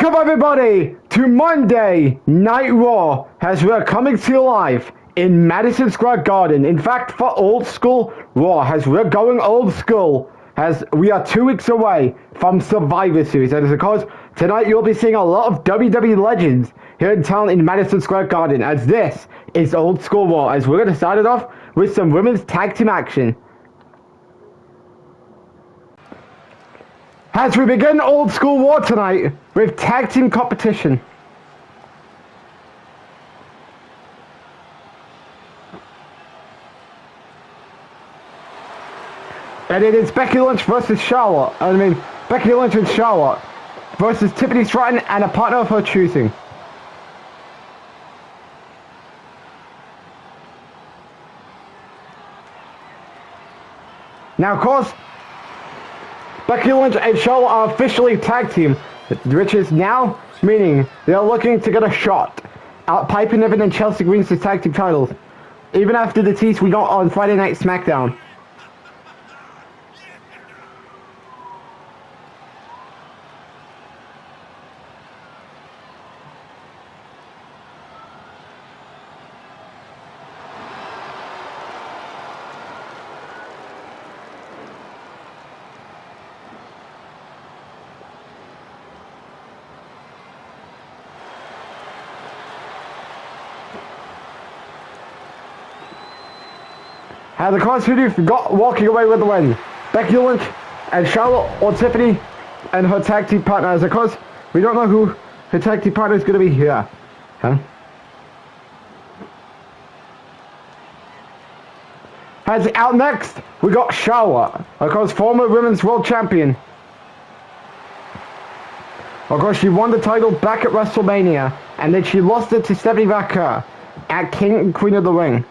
Welcome everybody to Monday Night Raw as we are coming to you live in Madison Square Garden. In fact, for old school Raw, as we're going old school, as we are 2 weeks away from Survivor Series. And of course, tonight you'll be seeing a lot of WWE legends here in town in Madison Square Garden, as this is old school Raw, as we're going to start it off with some women's tag team action. As we begin old school war tonight with tag team competition. And it is Becky Lynch versus Charlotte. Becky Lynch and Charlotte versus Tiffany Stratton and a partner of her choosing. Now, of course, Becky Lynch and Charlotte are officially tag team, which is now meaning they're looking to get a shot at Piper Niven and Chelsea Green's tag team titles, even after the tease we got on Friday Night SmackDown. And of course, who do you got walking away with the win? Becky Lynch and Charlotte, or Tiffany and her tag team partners. Of course, we don't know who her tag team partner is going to be here. As out next, we got Charlotte, of course, former women's world champion. Of course, she won the title back at WrestleMania, and then she lost it to Stephanie Vaquer at King and Queen of the Ring.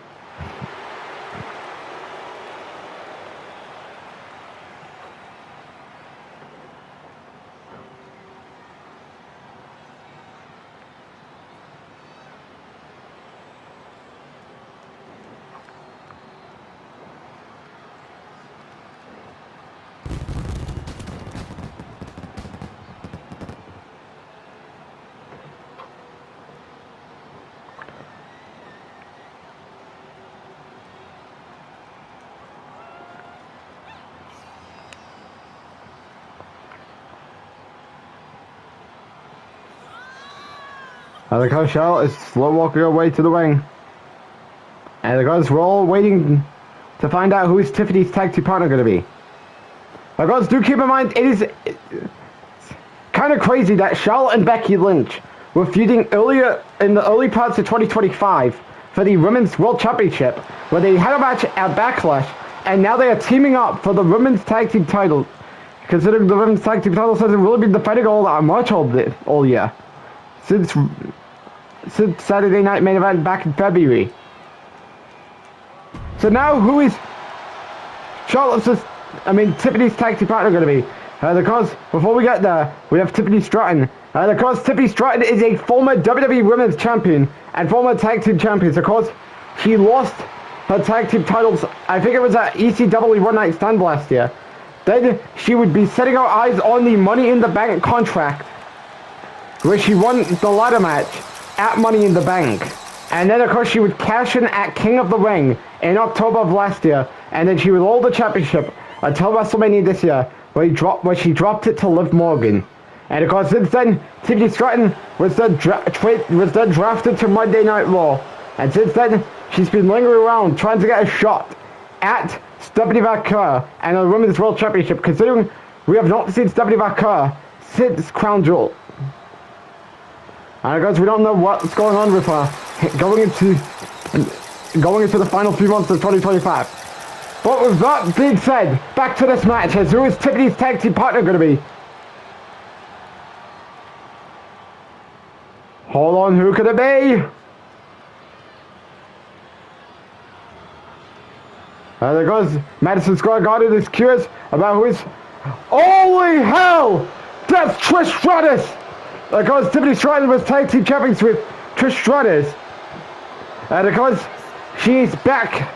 And the coach Charlotte is slow walking her way to the ring. And the guys, we're all waiting to find out who is Tiffany's tag team partner going to be. But guys, do keep in mind, it's kind of crazy that Charlotte and Becky Lynch were feuding earlier in the early parts of 2025 for the Women's World Championship, where they had a match at Backlash, and now they are teaming up for the Women's Tag Team title, considering the Women's Tag Team title hasn't really been defending all that much all year. Since Saturday Night Main Event back in February. So now who is Tiffany's tag team partner going to be? Of course, before we get there, we have Tiffany Stratton. Of course, Tiffany Stratton is a former WWE Women's Champion and former tag team champion. Of course, she lost her tag team titles, I think it was at ECW One Night Stand last year. Then she would be setting her eyes on the Money in the Bank contract, where she won the ladder match at Money in the Bank. And then of course she would cash in at King of the Ring in October of last year, and then she would hold the championship until WrestleMania this year, where she dropped it to Liv Morgan. And of course since then, Tiffany Stratton was then drafted to Monday Night Raw. And since then, she's been lingering around trying to get a shot at Stephanie Vaquer and the Women's World Championship, considering we have not seen Stephanie Vaquer since Crown Jewel. And guys, we don't know what's going on with her going into the final few months of 2025. But with that being said, back to this match. As who is Tiffany's tag team partner going to be? Hold on, who could it be? And there goes Madison Square Garden is curious about who is. Holy hell! That's Trish Stratus! Because Tiffany Stratton was tag team champions with Trish Stratus. And because she's back.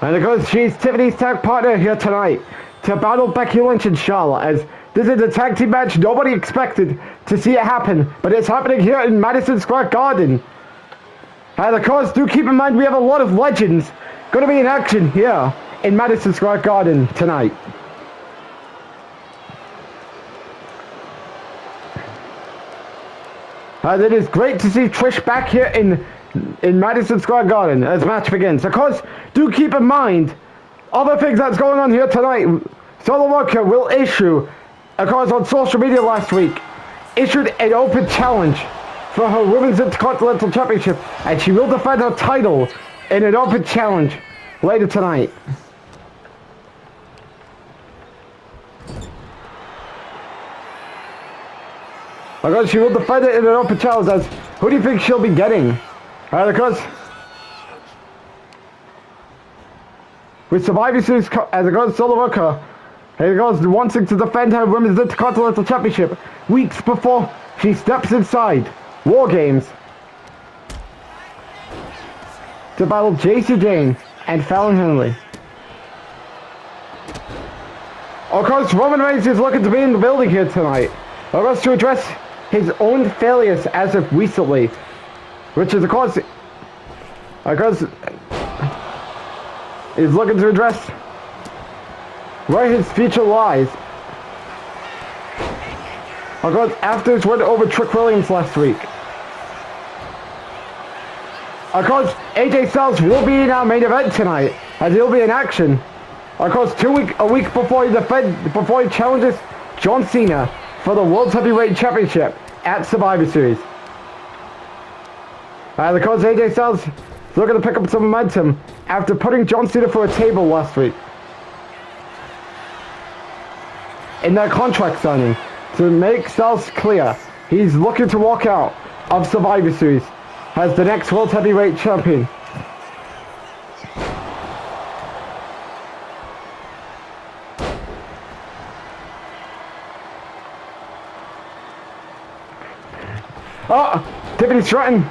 And because she's Tiffany's tag partner here tonight to battle Becky Lynch and Charlotte, as This is a tag team match nobody expected to see it happen, but it's happening here in Madison Square Garden. And of course, do keep in mind we have a lot of legends going to be in action here in Madison Square Garden tonight. And it is great to see Trish back here in Madison Square Garden as the match begins. Of course, do keep in mind other things that's going on here tonight. Solo Worker will issue, of course, on social media last week, issued an open challenge for her Women's Intercontinental Championship, and she will defend her title in an open challenge later tonight. Of course, she will defend it in an open challenge. As who do you think she'll be getting? Of course, with Survivor Series as a goes Solo Worker, and it goes wanting to defend her Women's Intercontinental Championship weeks before she steps inside War Games to battle JC Jane and Fallon Henley. Of course, Roman Reigns is looking to be in the building here tonight. Of course, to address his own failures as of recently, which is of course is looking to address where his future lies. Of course, after his win over Trick Williams last week. Of course, AJ Styles will be in our main event tonight, as he'll be in action. Of course, a week before he challenges John Cena for the World Heavyweight Championship at Survivor Series. Of course, AJ Styles is looking to pick up some momentum after putting John Cena through a table last week in their contract signing. To make Styles clear, he's looking to walk out of Survivor Series as the next World Heavyweight Champion. Oh, Tiffany Stratton.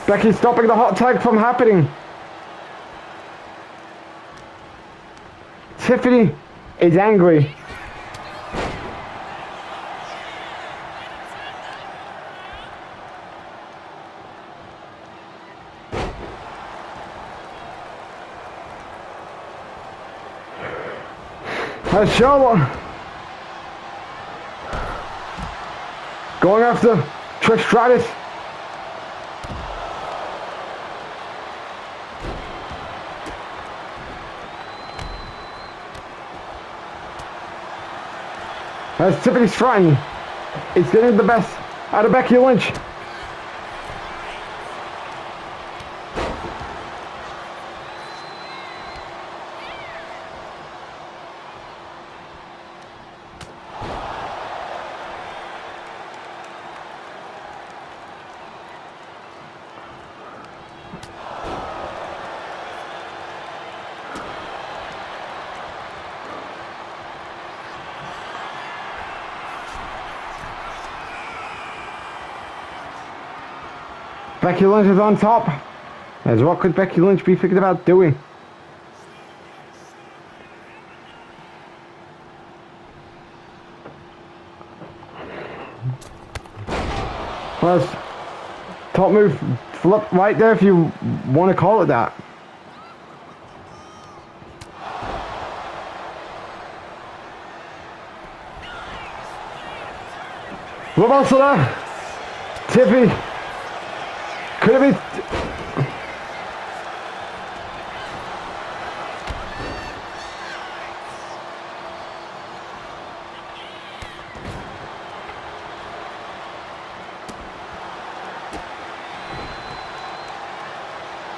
Becky stopping the hot tag from happening. Tiffany is angry. Charlotte going after Trish Stratus. As Tiffany Stratton is getting the best out of Becky Lynch. Becky Lynch is on top. As what could Becky Lynch be thinking about doing? Plus, top move, flip right there if you want to call it that. What else there? Tiffy. Could it be?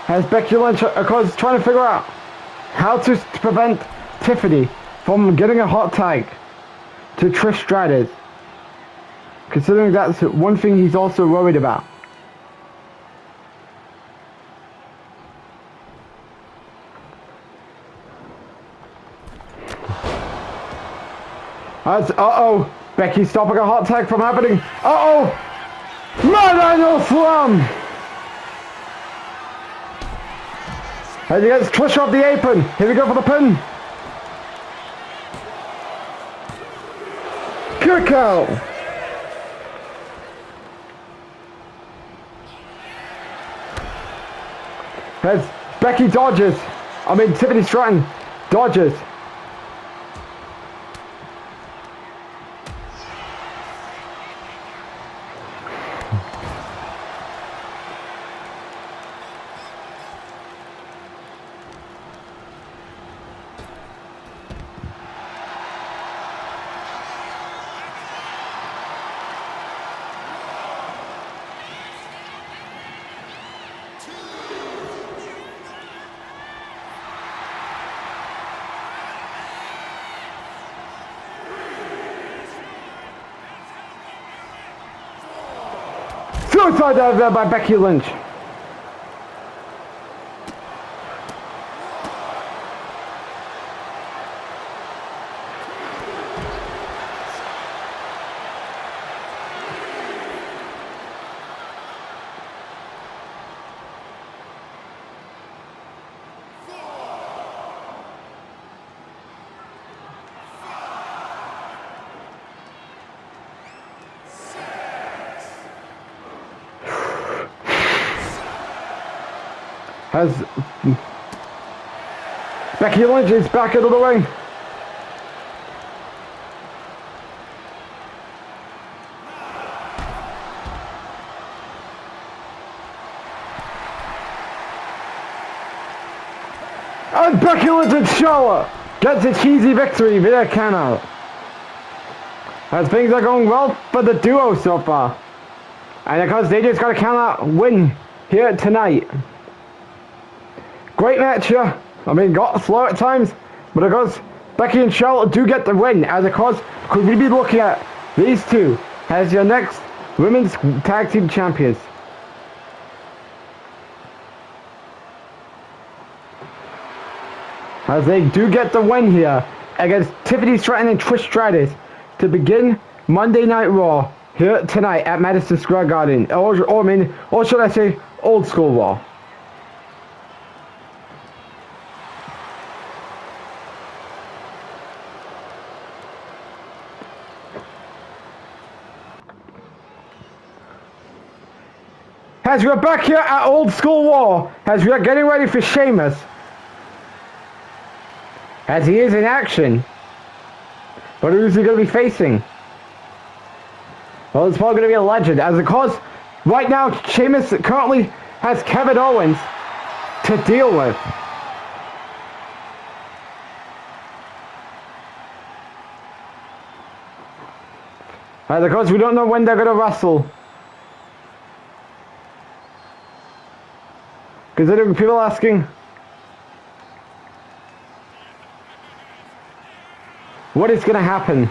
As Becky Lynch, of course, trying to figure out how to prevent Tiffany from getting a hot tag to Trish Stratus, considering that's one thing he's also worried about. Uh-oh, Becky stopping a hot tag from happening. Uh-oh, Mad Slam. As he gets Trish off the apron. Here we go for the pin. out. As Becky dodges. Tiffany Stratton dodges. Suicide dive there by Becky Lynch. As Becky Lynch is back into the ring. And Becky Lynch and Charlotte gets a cheesy victory via count out. As things are going well for the duo so far. And because they just got a count out win here tonight. Great match here. Got slow at times, but of course, Becky and Charlotte do get the win. As of course, could we be looking at these two as your next women's tag team champions? As they do get the win here against Tiffany Stratton and Trish Stratus to begin Monday Night Raw here tonight at Madison Square Garden, or should I say, Old School Raw. As we're back here at Old School War, as we are getting ready for Sheamus, as he is in action. But who's he going to be facing? Well, it's probably going to be a legend, as of course, right now, Sheamus currently has Kevin Owens to deal with. As of course, we don't know when they're going to wrestle. Considering people asking, what is going to happen?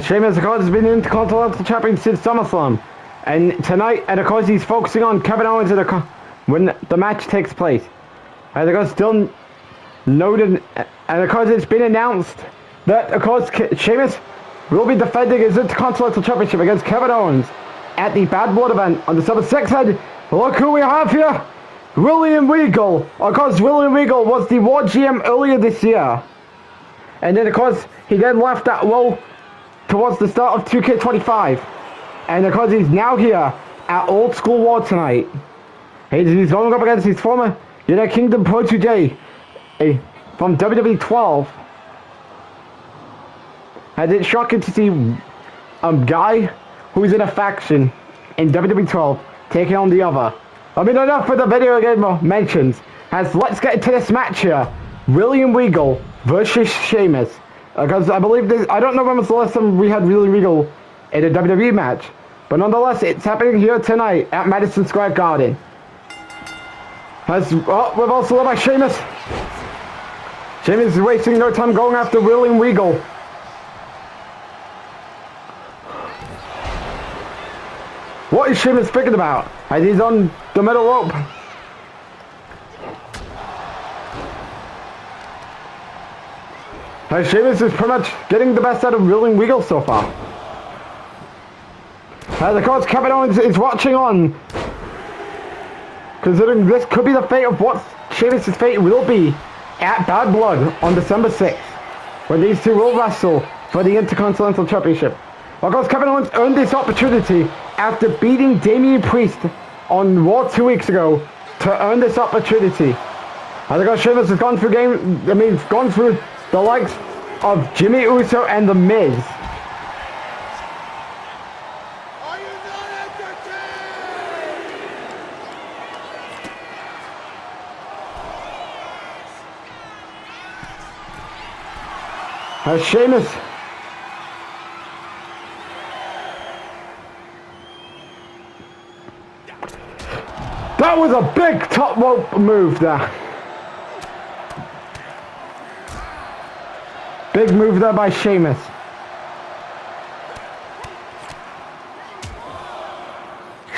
Sheamus, of course, has been Intercontinental Champion since SummerSlam. And tonight, and of course, he's focusing on Kevin Owens when the match takes place. And of course, still noted, and of course, it's been announced that, of course, Sheamus will be defending his Intercontinental Championship against Kevin Owens at the Bad Blood event on December 6th. And look who we have here, William Regal. Of course, William Regal was the Raw GM earlier this year. And then, of course, he then left that role towards the start of 2K25. And of course, he's now here at Old School War tonight. He's going up against his former United Kingdom protege from WWE 12. And it's shocking to see a guy who's in a faction in WWE 12 taking on the other. Enough with the video game mentions. As let's get into this match here. William Regal versus Sheamus. Because I believe this, I don't know when was the last time we had William Regal in a WWE match. But nonetheless, it's happening here tonight at Madison Square Garden. We've also led by Sheamus. Sheamus is wasting no time going after William Regal. What is Sheamus thinking about? As he's on the middle rope. Sheamus is pretty much getting the best out of Willing Regal so far. Of course, Kevin Owens is watching on, considering this could be the fate of what Sheamus' fate will be at Bad Blood on December 6th, when these two will wrestle for the Intercontinental Championship. Of course, Kevin Owens earned this opportunity after beating Damian Priest on Raw 2 weeks ago to earn this opportunity. Of course, Sheamus has gone through gone through the likes of Jimmy Uso and The Miz. Are you not entertained? Sheamus. That was a big top rope move there. Big move there by Sheamus.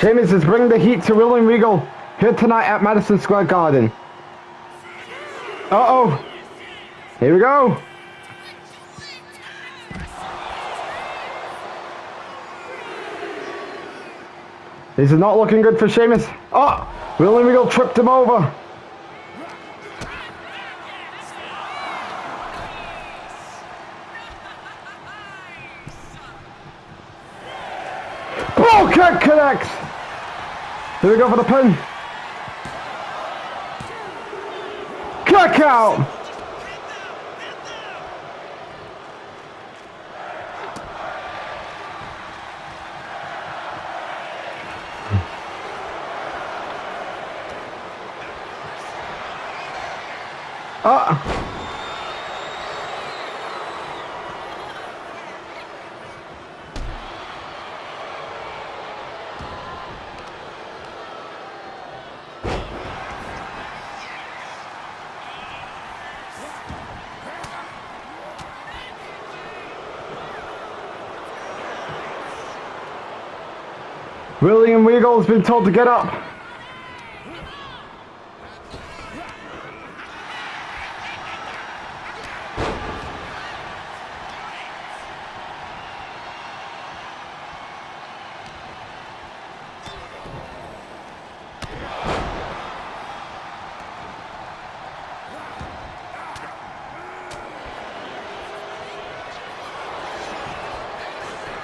Sheamus is bringing the heat to Willing Regal here tonight at Madison Square Garden. Uh-oh. Here we go. This is not looking good for Sheamus. Oh, Willing Regal tripped him over. Ball kick connects. Here we go for the pin. Kick out. William Regal's been told to get up.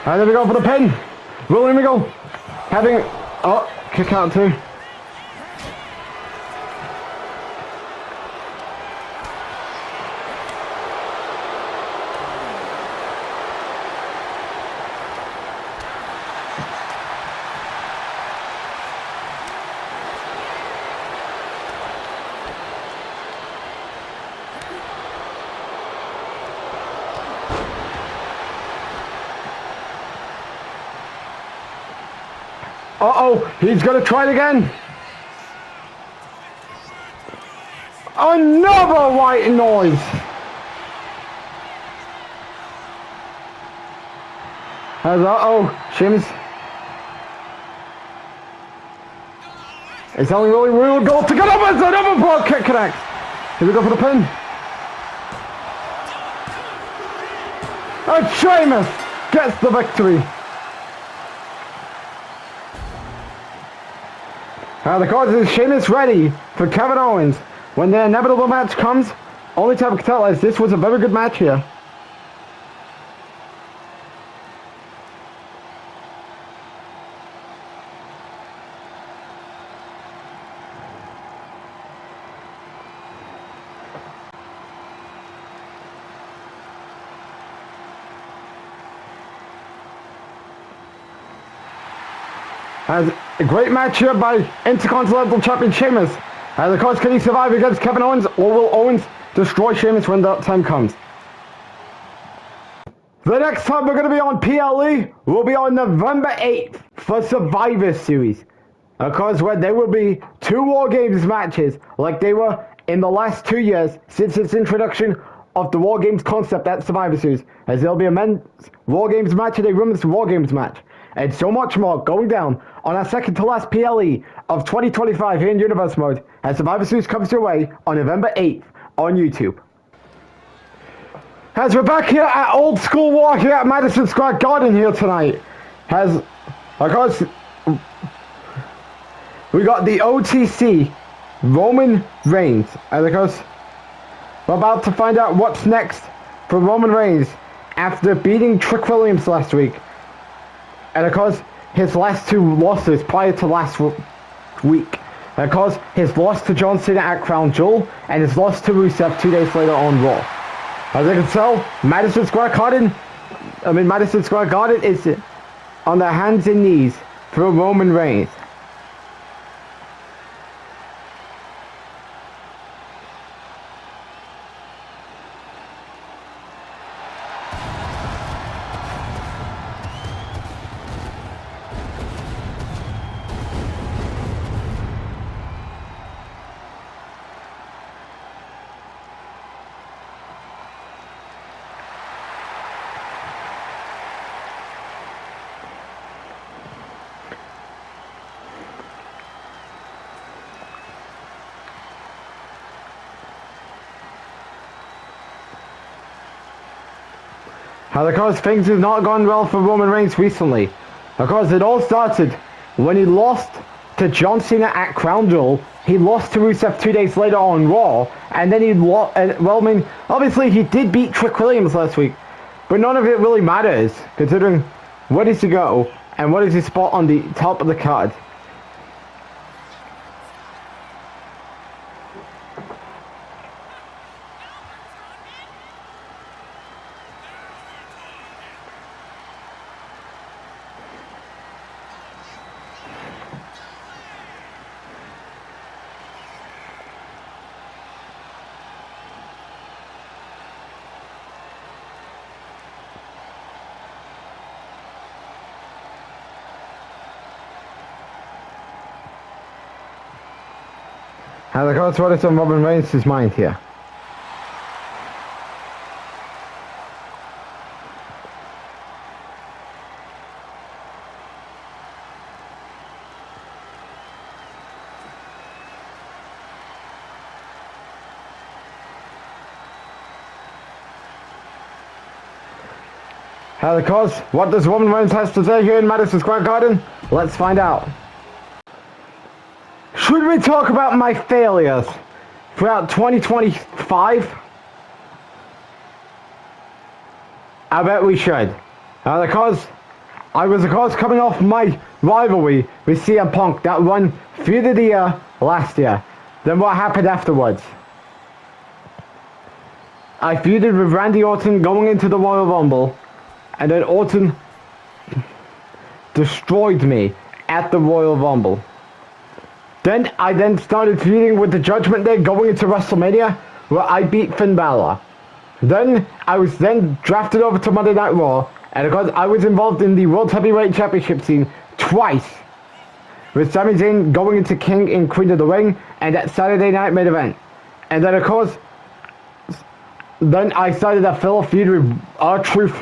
And there we go for the pin. William Regal having, oh, kick out too. Uh-oh, he's going to try it again. Another white noise. Uh-oh, Sheamus. It's only really real goal to get up as another blow kick connects. Here we go for the pin. And Sheamus gets the victory. The cause is Sheamus ready for Kevin Owens when the inevitable match comes. Only time I can tell is this was a very good match here. As a great match here by Intercontinental Champion Sheamus. The course, can he survive against Kevin Owens, or will Owens destroy Sheamus when that time comes? The next time we're going to be on PLE will be on November 8th for Survivor Series. Of course, where there will be 2 War Games matches like they were in the last 2 years since its introduction of the War Games concept at Survivor Series. As there'll be a men's War Games match and a women's War Games match. And so much more going down on our second to last PLE of 2025 here in Universe Mode as Survivor Series comes your way on November 8th on YouTube. As we're back here at Old School War here at Madison Square Garden here tonight. Of course, we got the OTC, Roman Reigns. And of course, we're about to find out what's next for Roman Reigns after beating Trick Williams last week. And of course, his last two losses prior to last week. And of course, his loss to John Cena at Crown Jewel and his loss to Rusev 2 days later on Raw. As you can tell, Madison Square Garden is on their hands and knees for Roman Reigns. Of course, things have not gone well for Roman Reigns recently. Of course, it all started when he lost to John Cena at Crown Jewel. He lost to Rusev 2 days later on Raw, and then he lost. Well, I mean, obviously he did beat Trick Williams last week, but none of it really matters considering where does he go and what is his spot on the top of the card. And of course, what is on Roman Reigns' mind here? And of course, what does Roman Reigns have to say here in Madison Square Garden? Let's find out. Should we talk about my failures throughout 2025? I bet we should. Because I was, of course, coming off my rivalry with CM Punk that run through the year last year. Then what happened afterwards? I feuded with Randy Orton going into the Royal Rumble, and then Orton destroyed me at the Royal Rumble. Then I started feuding with the Judgment Day going into WrestleMania, where I beat Finn Balor. Then I was drafted over to Monday Night Raw, and of course I was involved in the World Heavyweight Championship scene twice, with Sami Zayn going into King and Queen of the Ring, and that Saturday Night Main Event. And then of course, then I started a filler feud with R-Truth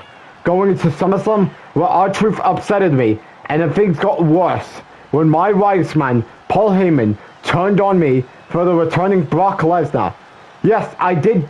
going into SummerSlam, where R-Truth upsetted me, and then things got worse when my wise man, Paul Heyman, turned on me for the returning Brock Lesnar. Yes, I did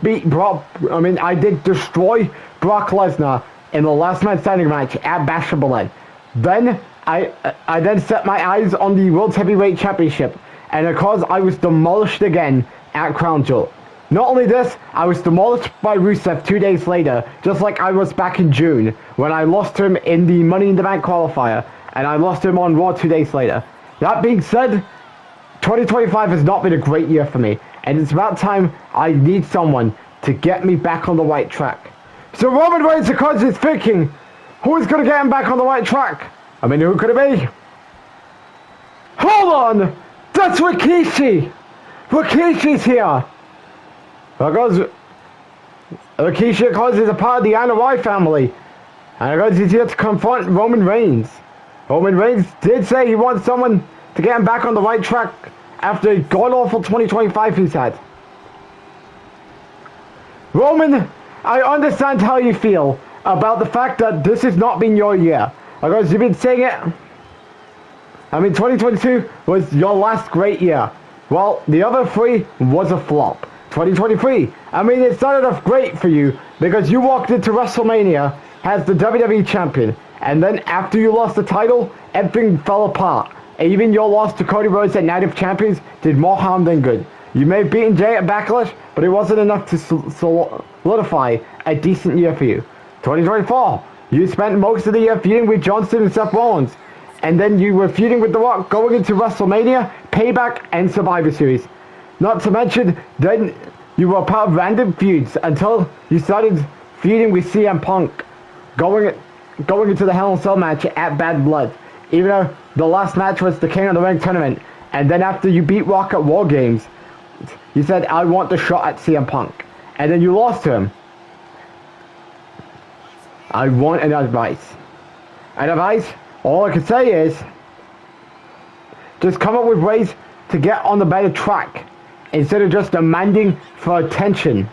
destroy Brock Lesnar in the last man standing match at Bash for Berlin. Then I then set my eyes on the World Heavyweight Championship, and of course I was demolished again at Crown Jewel. Not only this, I was demolished by Rusev 2 days later, just like I was back in June, when I lost to him in the Money in the Bank qualifier, and I lost to him on Raw 2 days later. That being said, 2025 has not been a great year for me, and it's about time I need someone to get me back on the right track. So Roman Reigns, of course, is thinking, who's going to get him back on the right track? I mean, who could it be? Hold on! That's Rikishi! Rikishi's here! Because Rikishi, of course, is a part of the Anoa'i family, and of course he's here to confront Roman Reigns. Roman Reigns did say he wants someone to get him back on the right track after a god-awful 2025 he's had. Roman, I understand how you feel about the fact that this has not been your year. Because you've been saying it. I mean, 2022 was your last great year. Well, the other three was a flop. 2023. I mean, it started off great for you because you walked into WrestleMania as the WWE champion, and then after you lost the title, everything fell apart. And even your loss to Cody Rhodes at Night of Champions did more harm than good. You may have beaten Jay at Backlash, but it wasn't enough to solidify a decent year for you. 2024, you spent most of the year feuding with John Cena and Seth Rollins, and then you were feuding with The Rock going into WrestleMania, Payback, and Survivor Series. Not to mention, then you were part of random feuds until you started feuding with CM Punk, going into the Hell in a Cell match at Bad Blood, even though the last match was the King of the Ring tournament. And then after you beat Rock at War Games, you said, I want the shot at CM Punk. And then you lost to him. I want an advice. An advice? All I can say is, just come up with ways to get on the better track, instead of just demanding for attention.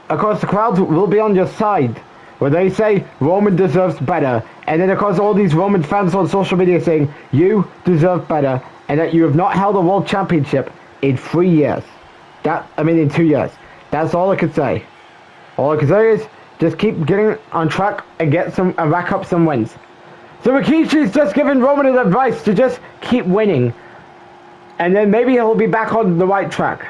Of course, the crowd will be on your side, where they say Roman deserves better, and then of course all these Roman fans on social media saying you deserve better, and that you have not held a world championship in 3 years. In 2 years. That's all I can say. All I can say is just keep getting on track and rack up some wins. So Rikishi's just giving Roman an advice to just keep winning, and then maybe he'll be back on the right track.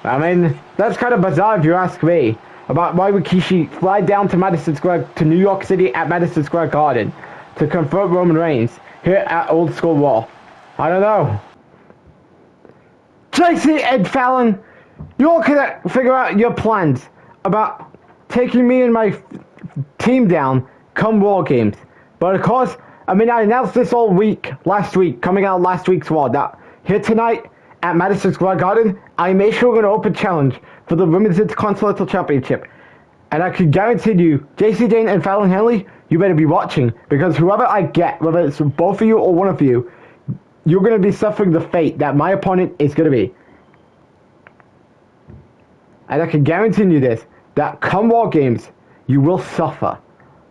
I mean, that's kind of bizarre if you ask me, about why Rikishi fly down to New York City at Madison Square Garden to confront Roman Reigns here at Old School Raw. I don't know. JC and Fallon, you all can figure out your plans about taking me and my team down come War Games. But of course, I announced this all last week, coming out last week's Raw, that here tonight at Madison Square Garden, I made sure we're going to open challenge for the Women's Intercontinental Championship. And I can guarantee you, JC Jane and Fallon Henley, you better be watching, because whoever I get, whether it's both of you or one of you, you're going to be suffering the fate that my opponent is going to be. And I can guarantee you this, that come War Games, you will suffer.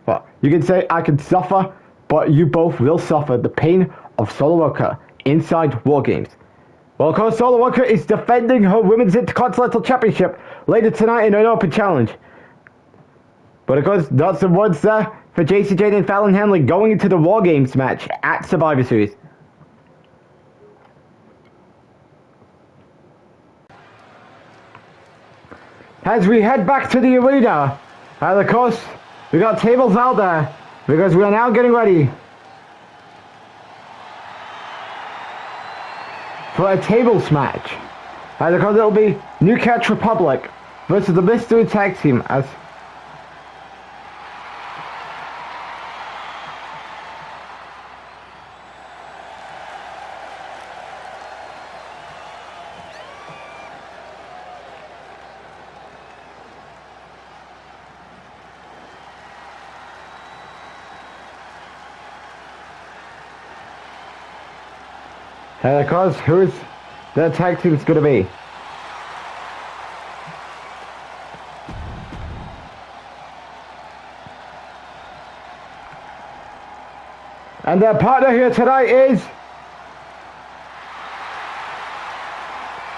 But you can say I can suffer, but you both will suffer the pain of Solo Ruka inside War Games. Well, of course, Solo Ruka is defending her Women's Intercontinental Championship later tonight in an open challenge. But of course, that's the words there for JC Jane and Fallon Henley going into the War Games match at Survivor Series. As we head back to the arena, and of course, we got tables out there because we are now getting ready for a tables match. And of course, it'll be New Catch Republic versus the Mystery Tag Team as and of course, who's the tag team's going to be? And their partner here tonight is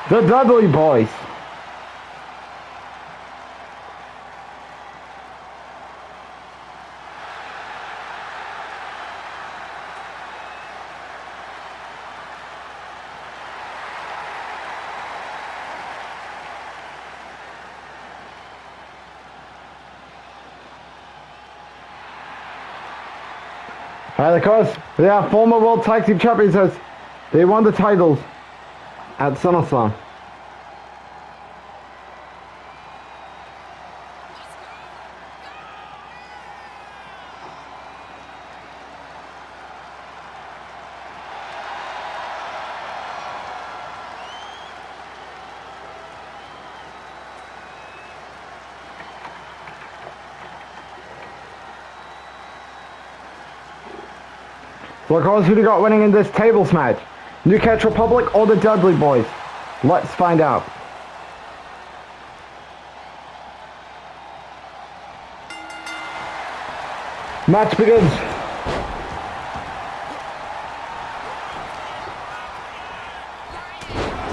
the Dudley Boys. And of course, they are former World Tag Team Champions as they won the titles at SummerSlam. So of course, who do you got winning in this tables match? New Catch Republic or the Dudley Boys? Let's find out. Match begins.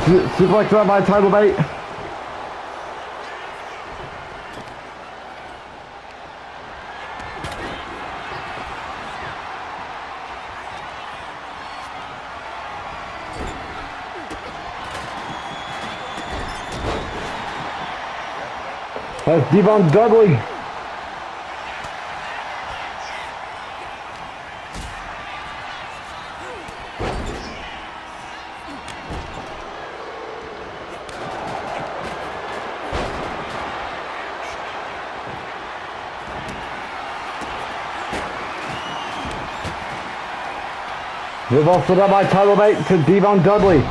Suplex up by title bait. That's Devon Dudley. We've also done by title bait to Devon Dudley.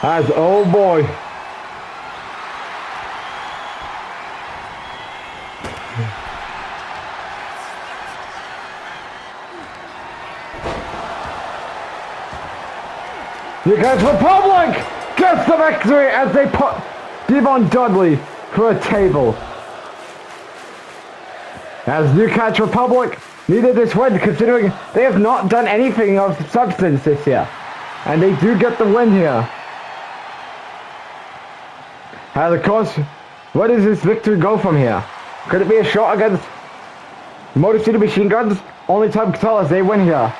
As oh boy. Because Republic gets the victory as they put Devon Dudley through a table. As New Catch Republic needed this win considering they have not done anything of substance this year. And they do get the win here. And of course, where does this victory go from here? Could it be a shot against Motor City Machine Guns? Only time can tell as they win here.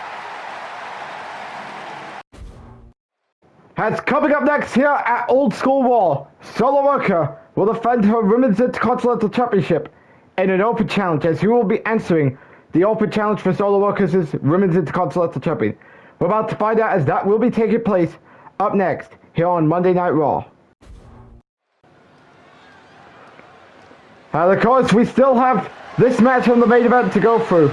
As coming up next here at Old School War, Solo Worker will defend her Women's Intercontinental Championship in an open challenge, as he will be answering the open challenge for Solo Workers' Women's Intercontinental Champion. We're about to find out as that will be taking place up next here on Monday Night Raw. And of course, we still have this match on the main event to go through.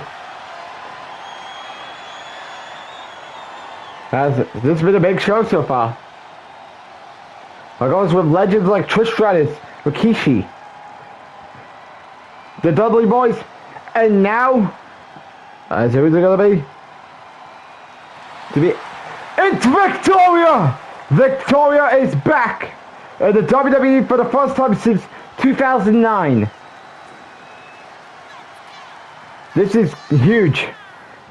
As this has been a big show so far. It goes with legends like Trish Stratus, Rikishi, the Dudley Boys, and now, who's it gonna be? It's Victoria! Victoria is back in the WWE for the first time since 2009. This is huge.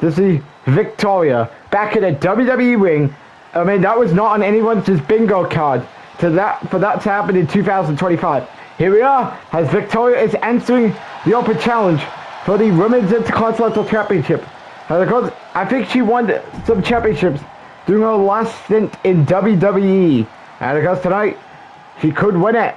To see Victoria back in a WWE ring. I mean, that was not on anyone's bingo card for that to happen in 2025. Here we are, as Victoria is answering the open challenge for the Women's Intercontinental Championship. And of course, I think she won some championships during her last stint in WWE. And of course, tonight, she could win it.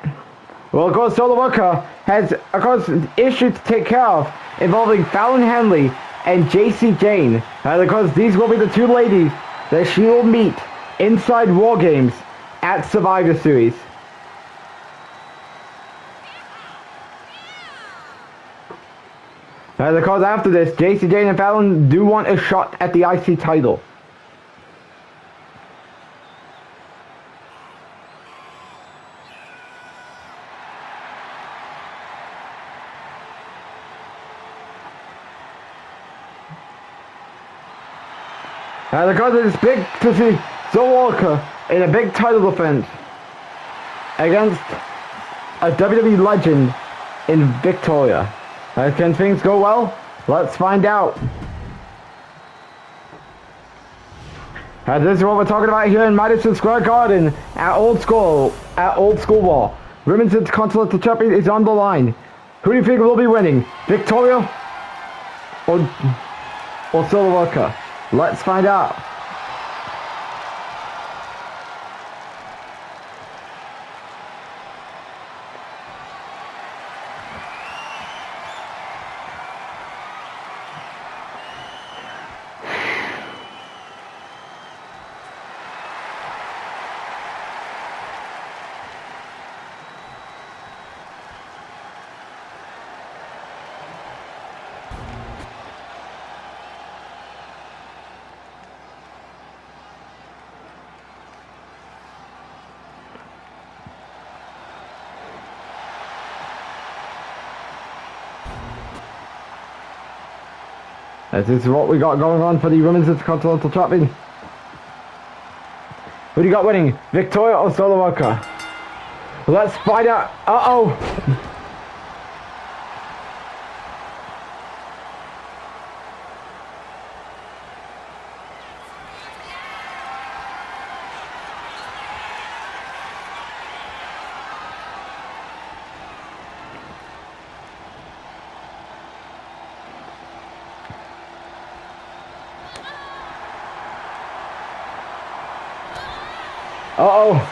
Well, of course, Solo Worker has, of course, issues to take care of involving Fallon Henley and JC Jane. And of course, these will be the two ladies that she will meet inside War Games at Survivor Series. And of course, after this, JC Jane and Fallon do want a shot at the IC title. And of course, it's big to see Solo Worker in a big title defense against a WWE legend in Victoria. Can things go well? Let's find out. And this is what we're talking about here in Madison Square Garden at Old School War. Women's Intercontinental Champion is on the line. Who do you think will be winning? Victoria or Solo Worker? Let's find out. This is what we got going on for the Women's Intercontinental Champion. Who do you got winning? Victoria or Solo Walker? Let's find out. Uh-oh. Uh-oh.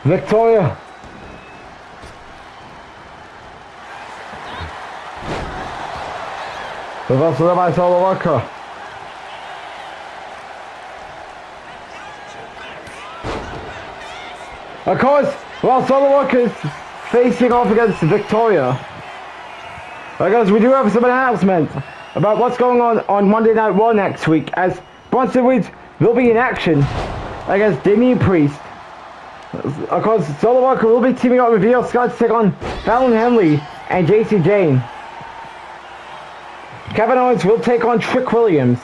Victoria. Reversal by Solo Walker. Of course, while Solo Walker is facing off against Victoria, because we do have some announcements about what's going on Monday Night Raw next week, as Bronson Reed will be in action against Damian Priest. Of course, Solo Walker will be teaming up with Io Sky to take on Fallon Henley and JC Jane. Kevin Owens will take on Trick Williams.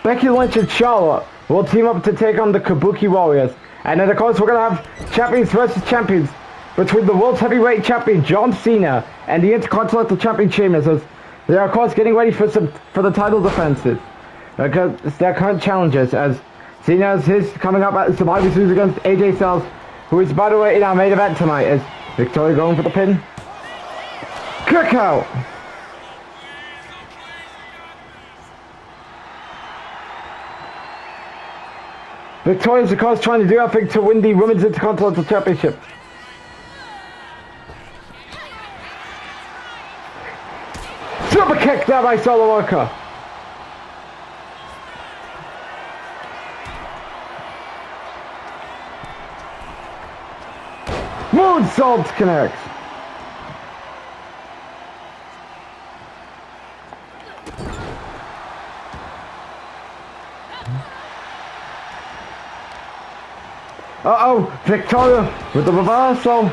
Becky Lynch and Charlotte will team up to take on the Kabuki Warriors. And then of course we're going to have champions versus champions between the World Heavyweight Champion John Cena and the Intercontinental Champion Sheamus, as they are of course getting ready for the title defenses. Because it's their current challenges, as Cena has his coming up at Survivor Series against AJ Styles, who is by the way in our main event tonight. Is Victoria going for the pin? Kick out! Victoria's of course trying to do her thing to win the Women's Intercontinental Championship. Super kick there by Solo Walker. Moonsault connects. Uh-oh, Victoria with the reversal.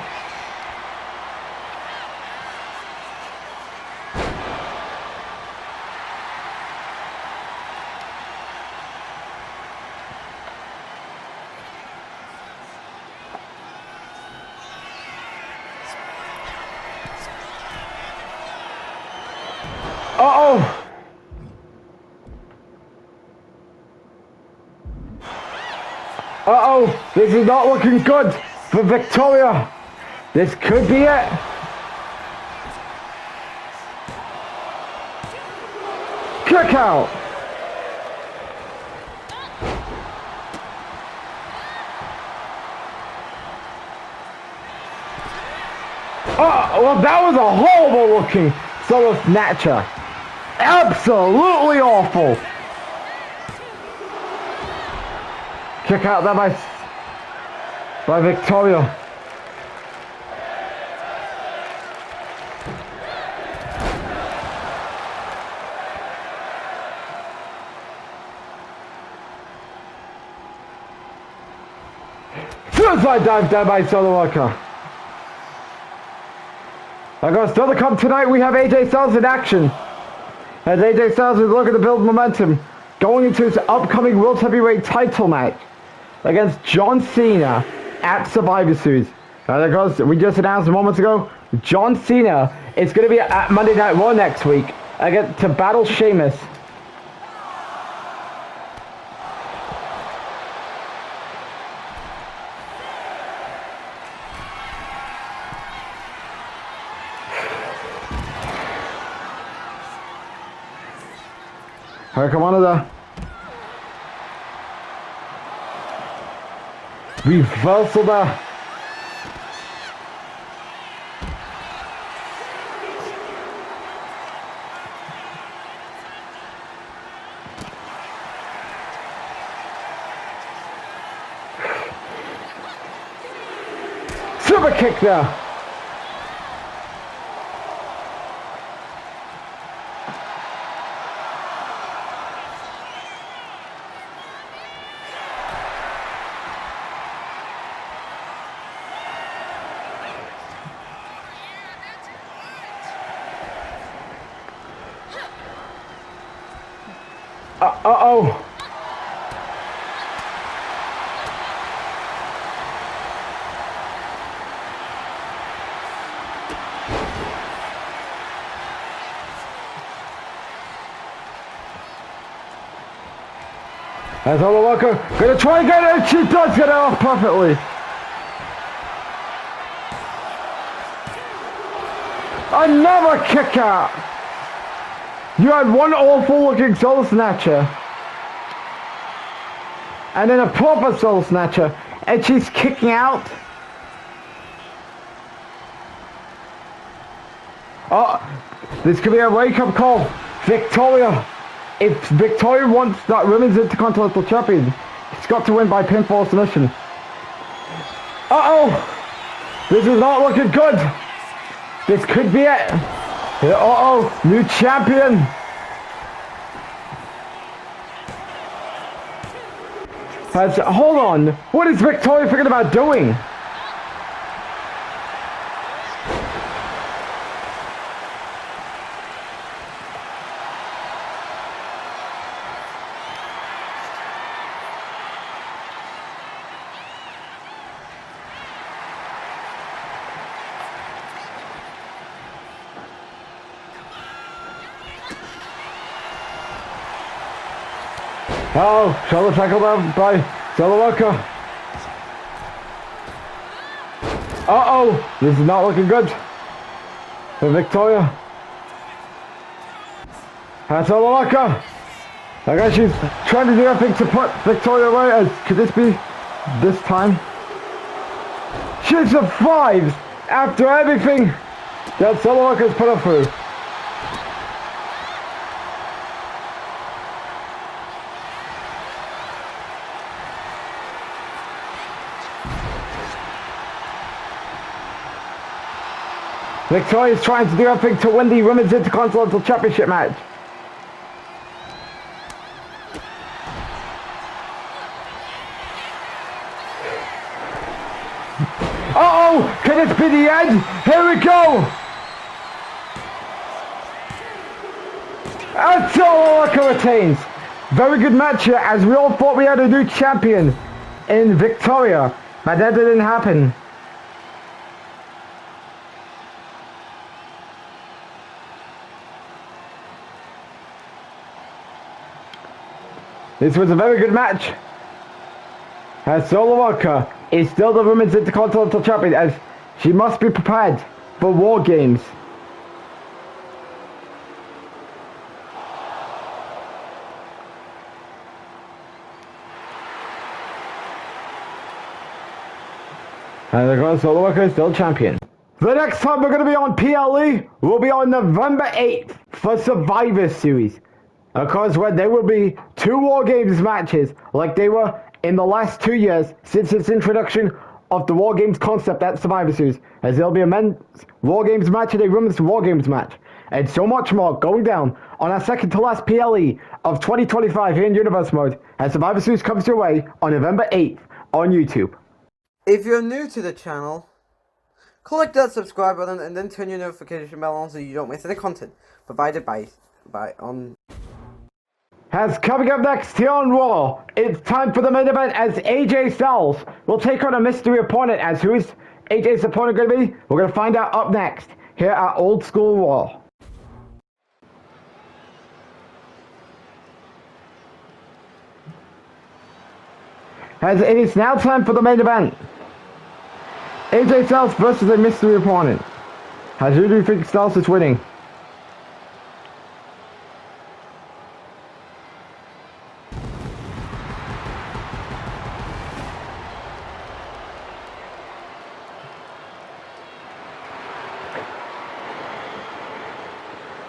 Uh-oh. Uh-oh, this is not looking good for Victoria. This could be it. Kick out. Oh, well, that was a horrible looking solo snatcher. Absolutely awful. Kick out there by Victoria. Suicide dive there by Solo Walker. I got still to come tonight. We have AJ Styles in action. As AJ Styles is looking to build momentum going into his upcoming World Heavyweight title match against John Cena at Survivor Series. And of course, we just announced moments ago, John Cena is going to be at Monday Night Raw next week again to battle Sheamus. Alright, come on to the reversal there. Super kick there. Uh-oh. That's all the Walker. Gonna try and get it. She does get it off perfectly. Another kick out. You had one awful looking soul snatcher. And then a proper soul snatcher. And she's kicking out. Oh, this could be a wake-up call. Victoria. If Victoria wants that Women's Intercontinental Champion, she's got to win by pinfall submission. Uh-oh! This is not looking good. This could be it. Uh-oh, new champion. Hold on. What is Victoria thinking about doing? Oh, shoulder tackle down by Solowaker. Uh-oh, this is not looking good for Victoria. That's Solowaker. I guess she's trying to do everything to put Victoria away. Could this be this time? She survives after everything that Solowaker's put her through. Victoria's trying to do everything to win the Women's Intercontinental Championship match. Uh-oh! Can it be the end? Here we go! And Solowaker retains. Very good match here, as we all thought we had a new champion in Victoria, but that didn't happen. This was a very good match. As Solowaker is still the Women's Intercontinental Champion, as she must be prepared for War Games. And of course, Solowaker is still champion. The next time we're going to be on PLE will be on November 8th for Survivor Series. Of course, when there will be 2 War Games matches like they were in the last 2 years since its introduction of the War Games concept at Survivor Series, as there'll be a men's War Games match and a women's War Games match, and so much more going down on our second to last PLE of 2025 here in Universe Mode, as Survivor Series comes your way on November 8th on YouTube. If you're new to the channel, click that subscribe button and then turn your notification bell on so you don't miss any content provided by As coming up next here on Raw, it's time for the main event as AJ Styles will take on a mystery opponent. As who is AJ's opponent going to be? We're going to find out up next here at Old School Raw. As it is now time for the main event. AJ Styles versus a mystery opponent. As who do you think Styles is winning?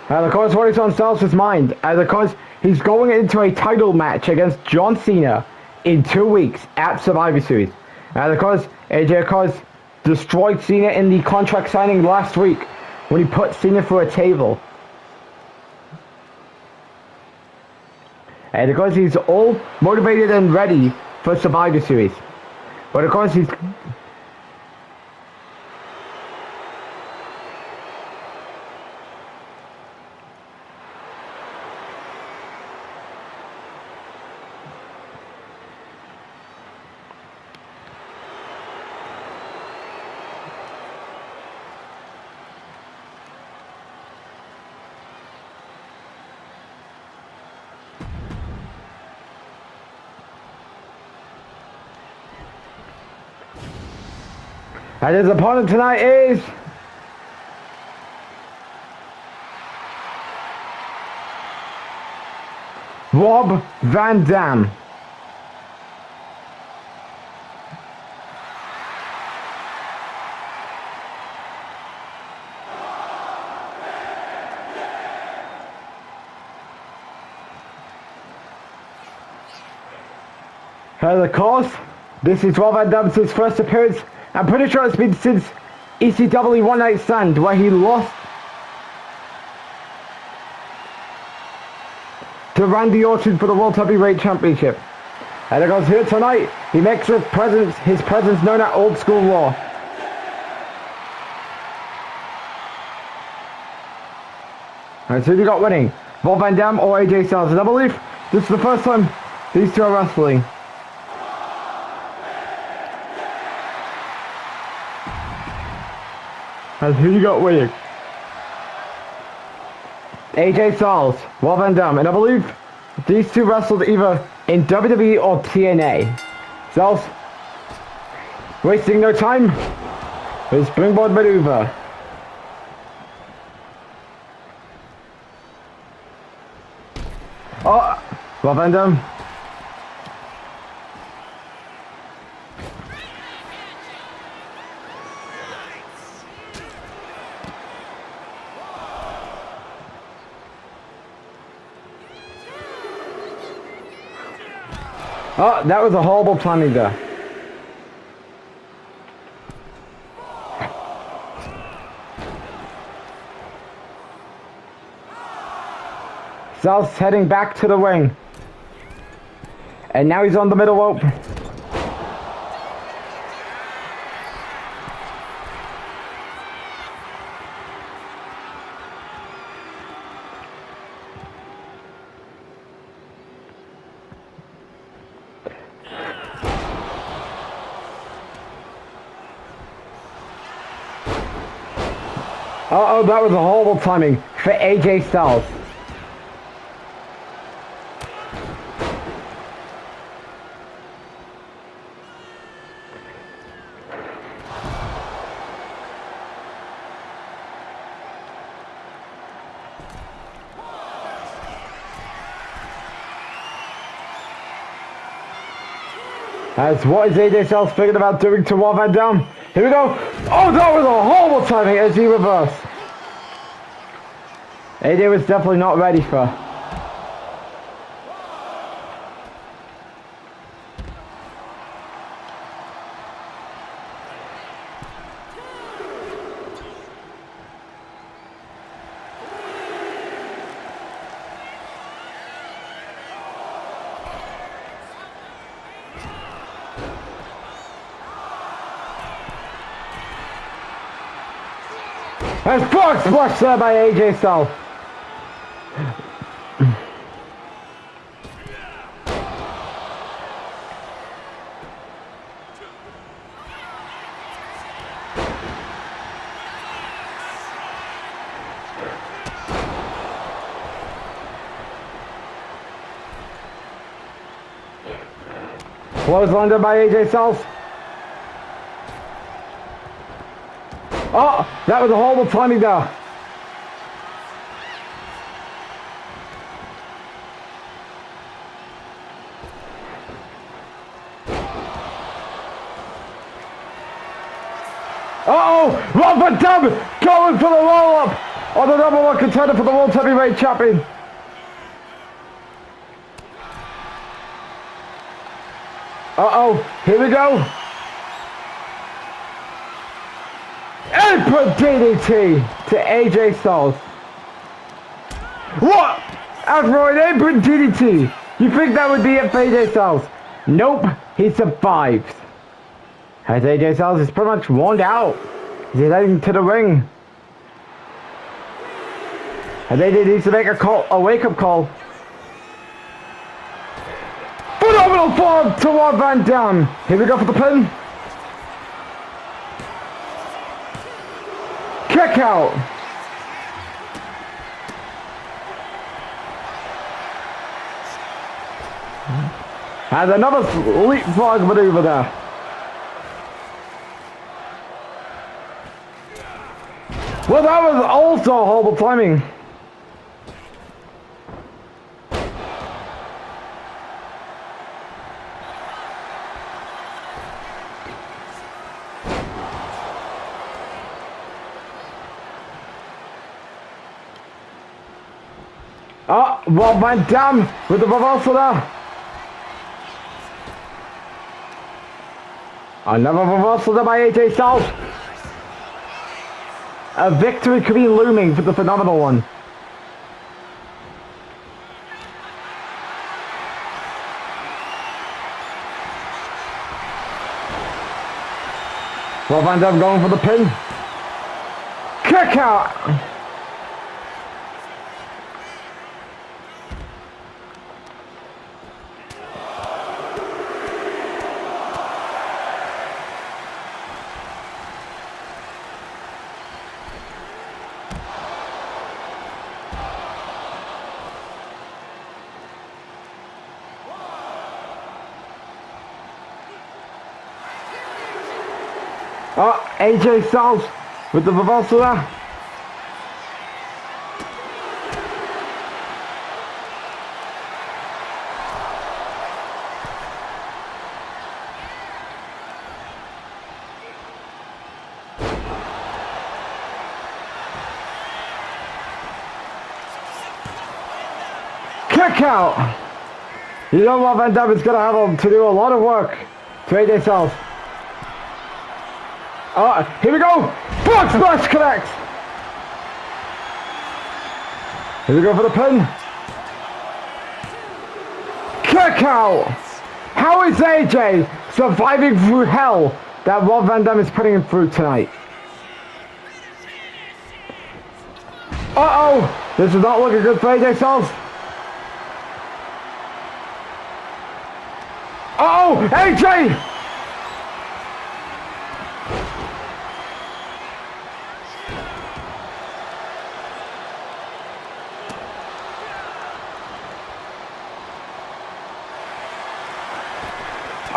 And of course, what is on Styles' mind, and of course, he's going into a title match against John Cena in 2 weeks at Survivor Series. And of course, AJ, of course, destroyed Cena in the contract signing last week when he put Cena through a table. And of course, he's all motivated and ready for Survivor Series. But of course, he's... And his opponent tonight is Rob Van Dam. Of course, this is Rob Van Dam's first appearance. I'm pretty sure it's been since ECW One Night Stand, where he lost to Randy Orton for the World Heavyweight Championship. And of course, here tonight, he makes his presence known at Old School Raw. Alright, so who you got winning? Rob Van Dam or AJ Styles? And I believe this is the first time these two are wrestling. And who you got winning? AJ Styles, Rob Van Dam, and I believe these two wrestled either in WWE or TNA. Styles, wasting no time, with springboard maneuver. Oh, Rob Van Dam. Oh, that was a horrible planning there. Styles heading back to the ring. And now he's on the middle rope. Uh-oh, that was a horrible timing for AJ Styles. As what is AJ Styles thinking about doing to Rob Van Dam? Here we go. Oh, that was a horrible timing as he reversed. AJ was definitely not ready for. There's frog splash there by AJ Styles. Clothesline done by AJ Styles. Oh, that was a horrible timing there. Uh-oh, Rob Van Dam going for the roll-up on the number one contender for the World Heavyweight Champion. Uh-oh, here we go. Input DDT to AJ Styles. What? After an input DDT, you think that would be it for AJ Styles? Nope, he survives. As AJ Styles is pretty much worn out. He's heading to the ring. And AJ needs to make a wake-up call. Phenomenal form to Rob Van Dam. Here we go for the pin. Kick out. And another leapfrog maneuver there. Well, that was also horrible timing. Oh, well, Van Dam with the reversal there. Another reversal there by AJ Styles. A victory could be looming for the Phenomenal One. Well, Van Dam going for the pin. Kick out. Oh, AJ Styles with the reversal there. Kick out. You know what, Van Dam is going to have to do a lot of work to AJ Styles. Oh, here we go! Frog splash connects! Here we go for the pin. Kick out! How is AJ surviving through hell that Rob Van Dam is putting him through tonight? Uh-oh! This is not looking good for AJ Styles. Uh-oh! AJ!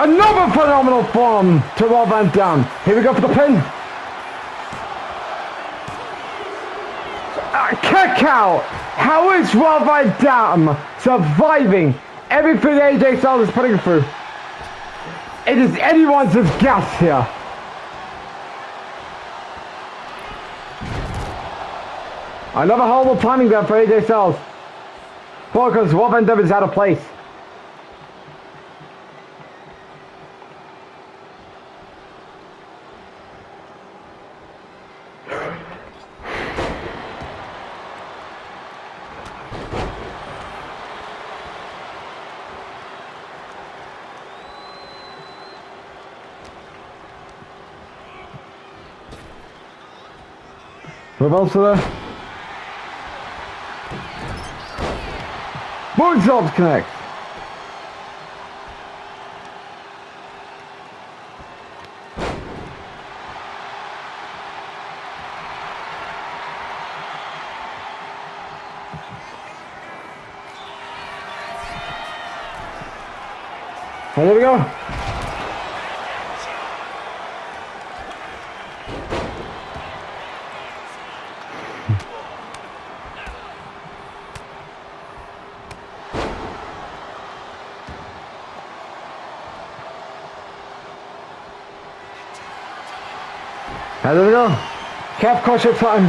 Another phenomenal form to Rob Van Dam. Here we go for the pin. Kick out. How is Rob Van Dam surviving everything AJ Styles is putting through? It is anyone's guess here. Another horrible timing there for AJ Styles. Well, because Rob Van Dam is out of place. Reversal there. Moonsault connect. And there we go. And there we go. Calf crusher time.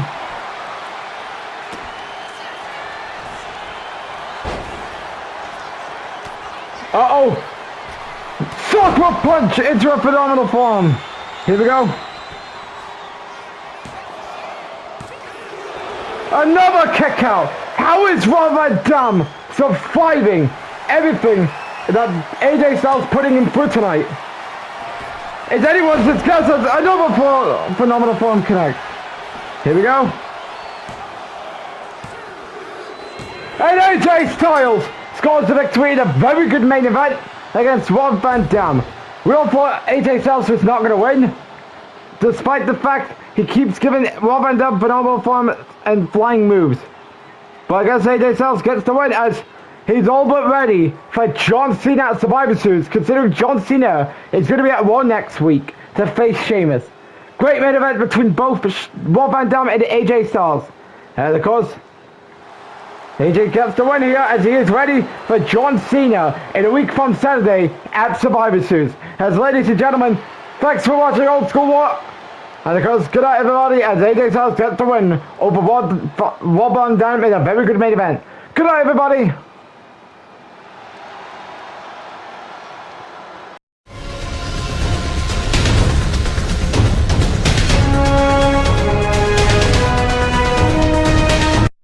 Uh-oh. Sucker punch into a phenomenal form. Here we go. Another kick out. How is Rob Van Dam surviving everything that AJ Styles putting him through tonight? It's anyone's discuss another phenomenal form connect. Here we go. And AJ Styles scores the victory in a very good main event against Rob Van Dam. We all thought AJ Styles was not going to win, despite the fact he keeps giving Rob Van Dam phenomenal form and flying moves. But I guess AJ Styles gets the win as he's all but ready for John Cena at Survivor Series, considering John Cena is going to be at Raw next week to face Sheamus. Great main event between both Rob Van Dam and AJ Styles. And of course, AJ gets the win here as he is ready for John Cena in a week from Saturday at Survivor Series. As ladies and gentlemen, thanks for watching Old School War. And of course, good night everybody as AJ Styles gets the win over Rob Van Dam in a very good main event. Good night everybody.